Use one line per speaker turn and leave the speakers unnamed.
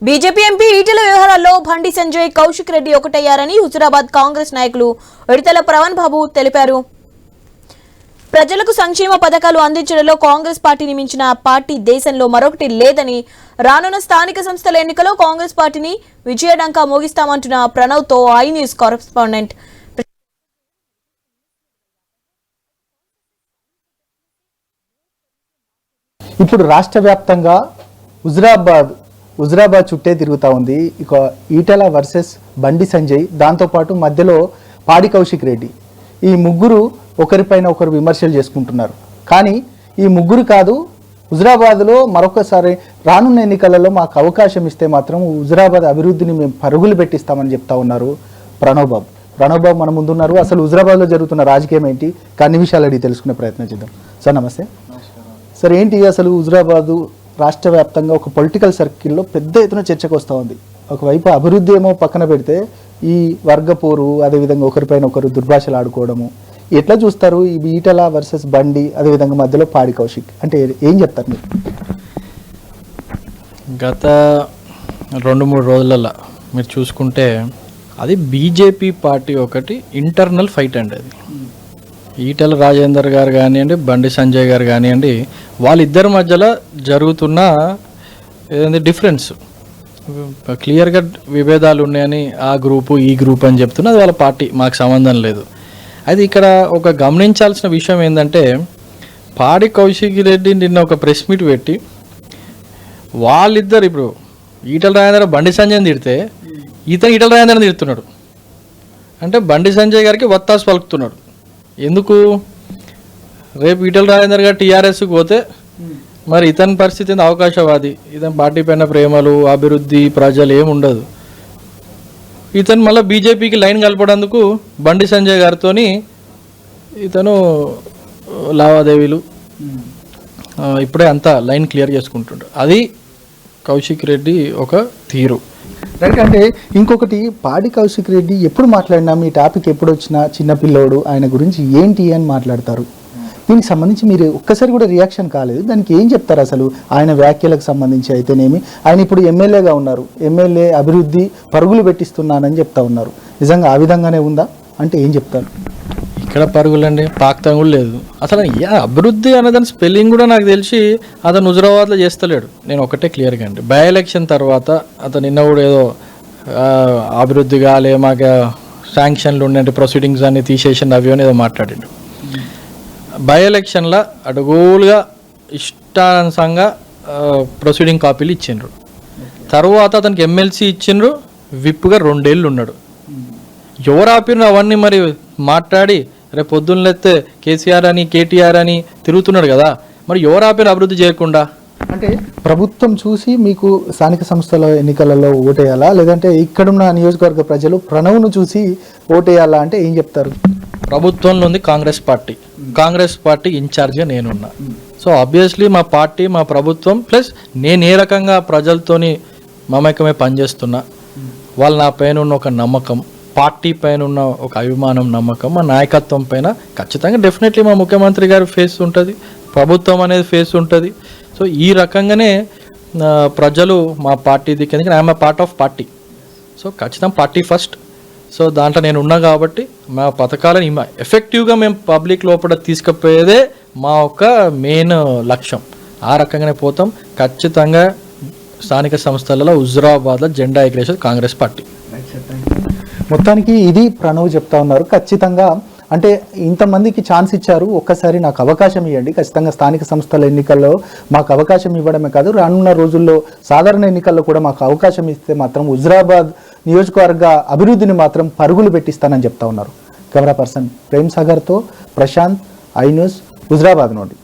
BJP MP Etela వ్యవహారాల్లో బండి సంజయ్, కౌశిక్ రెడ్డి ఒకటయ్యారని హుజురాబాద్ కాంగ్రెస్ నాయకులు విడతల ప్రవణ్ బాబు తెలిపారు. ప్రజలకు సంక్షేమ పథకాలు అందించడంలో కాంగ్రెస్ పార్టీని మించిన పార్టీ దేశంలో మరొకటి లేదని, రానున్న స్థానిక సంస్థల ఎన్నికల్లో కాంగ్రెస్ పార్టీని విజయడంకా మోగిస్తామంటున్న ప్రణవ్తో ఐ న్యూస్ కరెస్పాండెంట్.
ఇప్పుడు రాష్ట్ర వ్యాప్తంగా హుజురాబాద్ చుట్టే తిరుగుతూ ఉంది. ఇక ఈటెల వర్సెస్ బండి సంజయ్, దాంతోపాటు మధ్యలో పాడి కౌశిక్ రెడ్డి, ఈ ముగ్గురు ఒకరిపైన ఒకరు విమర్శలు చేసుకుంటున్నారు. కానీ ఈ ముగ్గురు కాదు, హుజురాబాద్లో మరొకసారి రానున్న ఎన్నికలలో మాకు అవకాశం ఇస్తే మాత్రం హుజురాబాద్ అభివృద్ధిని మేము పరుగులు పెట్టిస్తామని చెప్తా ఉన్నారు ప్రణవ్ బాబు మన ముందున్నారు. అసలు హుజురాబాద్లో జరుగుతున్న రాజకీయం ఏంటి, అన్ని విషయాలు అడిగి తెలుసుకునే ప్రయత్నం చేద్దాం. సార్ నమస్తే. సార్ ఏంటి అసలు హుజురాబాదు రాష్ట్ర వ్యాప్తంగా ఒక పొలిటికల్ సర్కిల్లో పెద్ద ఎత్తున చర్చకు వస్తూ ఉంది. ఒకవైపు అభివృద్ధి ఏమో పక్కన పెడితే ఈ వర్గపోరు, అదేవిధంగా ఒకరిపైన ఒకరు దుర్భాషలు ఆడుకోవడము, ఎట్లా చూస్తారు ఈ ఈటెల వర్సెస్ బండి, అదేవిధంగా మధ్యలో పాడి కౌశిక్ అంటే ఏం చెప్తారు మీరు?
గత 2-3 రోజులలో మీరు చూసుకుంటే అది బీజేపీ పార్టీ ఒకటి ఇంటర్నల్ ఫైట్ అండి. అది ఈటెల రాజేందర్ గారు కానివ్వండి, బండి సంజయ్ గారు కానివ్వండి, వాళ్ళిద్దరి మధ్యలో జరుగుతున్న ఏదైనా డిఫరెన్స్, క్లియర్గా విభేదాలు ఉన్నాయని ఆ గ్రూపు ఈ గ్రూప్ అని చెప్తున్నా, అది వాళ్ళ పార్టీ, మాకు సంబంధం లేదు. అయితే ఇక్కడ ఒక గమనించాల్సిన విషయం ఏంటంటే, పాడి కౌశిక్ రెడ్డి నిన్న ఒక ప్రెస్ మీట్ పెట్టి వాళ్ళిద్దరు, ఇప్పుడు ఈటెల రాజేందర్ బండి సంజయ్ని తిడితే ఈతను ఈటెల రాజేందర్ని తిడుతున్నాడు. అంటే బండి సంజయ్ గారికి వత్తాసు పలుకుతున్నాడు. ఎందుకు? రేపు ఈటెల రాజేందర్ గారు టీఆర్ఎస్కి పోతే మరి ఇతని పరిస్థితి అవకాశవాది, ఇతని పార్టీ పైన ప్రేమలు, అభివృద్ధి, ప్రజలు ఏముండదు. ఇతను మళ్ళీ బీజేపీకి లైన్ కలపడందుకు బండి సంజయ్ గారితో ఇతను లావాదేవీలు ఇప్పుడే అంతా లైన్ క్లియర్ చేసుకుంటుంటాడు. అది కౌశిక్ రెడ్డి ఒక తీరు.
రైట్. అంటే ఇంకొకటి, పాడి కౌశిక్ రెడ్డి ఎప్పుడు మాట్లాడినా మీ టాపిక్ ఎప్పుడు వచ్చినా చిన్నపిల్లోడు, ఆయన గురించి ఏంటి అని మాట్లాడతారు. దీనికి సంబంధించి మీరు ఒక్కసారి కూడా రియాక్షన్ కాలేదు. దానికి ఏం చెప్తారు అసలు? ఆయన వ్యాఖ్యలకు సంబంధించి అయితేనేమి, ఆయన ఇప్పుడు ఎమ్మెల్యేగా ఉన్నారు, ఎమ్మెల్యే అభివృద్ధి పరుగులు పెట్టిస్తున్నానని చెప్తా ఉన్నారు. నిజంగా ఆ విధంగానే ఉందా అంటే ఏం చెప్తారు?
ఇక్కడ పరుగులండి, పాక్తం కూడా లేదు అసలు. అభివృద్ధి అన్నదాని స్పెల్లింగ్ కూడా నాకు తెలిసి అతను హుజురాబాద్లో చేస్తలేడు. నేను ఒకటే క్లియర్గా అండి, బై ఎలక్షన్ తర్వాత అతను నిన్న కూడా ఏదో అభివృద్ధి కాలే, మాకు శాంక్షన్లు ఉండే ప్రొసీడింగ్స్ అన్ని తీసేసింది అవి అని ఏదో మాట్లాడిండు. బై ఎలక్షన్లో అడుగులుగా ఇష్టానుసంగా ప్రొసీడింగ్ కాపీలు ఇచ్చిండ్రు. తర్వాత అతనికి ఎమ్మెల్సీ ఇచ్చిండ్రు, విప్గా 2 ఏళ్ళు ఉన్నాడు. ఎవరు ఆపిన అవన్నీ మరి మాట్లాడి రేపు పొద్దున్నెత్తే కేసీఆర్ అని కేటీఆర్ అని తిరుగుతున్నాడు కదా, మరి ఎవరు ఆపిన అభివృద్ధి చేయకుండా?
అంటే ప్రభుత్వం చూసి మీకు స్థానిక సంస్థల ఎన్నికలలో ఓటేయాలా, లేదంటే ఇక్కడున్న నియోజకవర్గ ప్రజలు ప్రణవ్ను చూసి ఓటేయాలా అంటే ఏం చెప్తారు?
ప్రభుత్వంలో ఉంది కాంగ్రెస్ పార్టీ ఇన్ఛార్జ్గా నేనున్నా. సో ఆబ్వియస్లీ మా పార్టీ, మా ప్రభుత్వం ప్లస్ నేను ఏ రకంగా ప్రజలతోని మమేకమే పనిచేస్తున్నా, వాళ్ళు నా పైన ఉన్న ఒక నమ్మకం, పార్టీ పైన ఉన్న ఒక అభిమానం, నమ్మకం, మా నాయకత్వం పైన ఖచ్చితంగా డెఫినెట్లీ మా ముఖ్యమంత్రి గారి ఫేస్ ఉంటుంది, ప్రభుత్వం అనేది ఫేస్ ఉంటుంది. సో ఈ రకంగానే ప్రజలు మా పార్టీ దిక్కు, ఎందుకంటే I'm part of party. So ఖచ్చితంగా పార్టీ ఫస్ట్. సో దాంట్లో నేను ఉన్నా కాబట్టి మా పథకాలను ఎఫెక్టివ్గా మేము పబ్లిక్ లోపల తీసుకుపోయేదే మా యొక్క మెయిన్ లక్ష్యం. ఆ రకంగానే పోతాం. ఖచ్చితంగా స్థానిక సంస్థలలో హుజురాబాద్లో జెండా ఎగరేసేది కాంగ్రెస్ పార్టీ.
మొత్తానికి ఇది ప్రణవ్ చెప్తా ఉన్నారు. ఖచ్చితంగా అంటే ఇంతమందికి ఛాన్స్ ఇచ్చారు, ఒక్కసారి నాకు అవకాశం ఇవ్వండి, ఖచ్చితంగా స్థానిక సంస్థల ఎన్నికల్లో మాకు అవకాశం ఇవ్వడమే కాదు, రానున్న రోజుల్లో సాధారణ ఎన్నికల్లో కూడా మాకు అవకాశం ఇస్తే మాత్రం హుజురాబాద్ నియోజకవర్గ అభివృద్ధిని మాత్రం పరుగులు పెట్టిస్తానని చెప్తా ఉన్నారు. కెమెరా పర్సన్ ప్రేమ్ సాగర్తో ప్రశాంత్, ఐ న్యూస్, హుజురాబాద్ నుండి.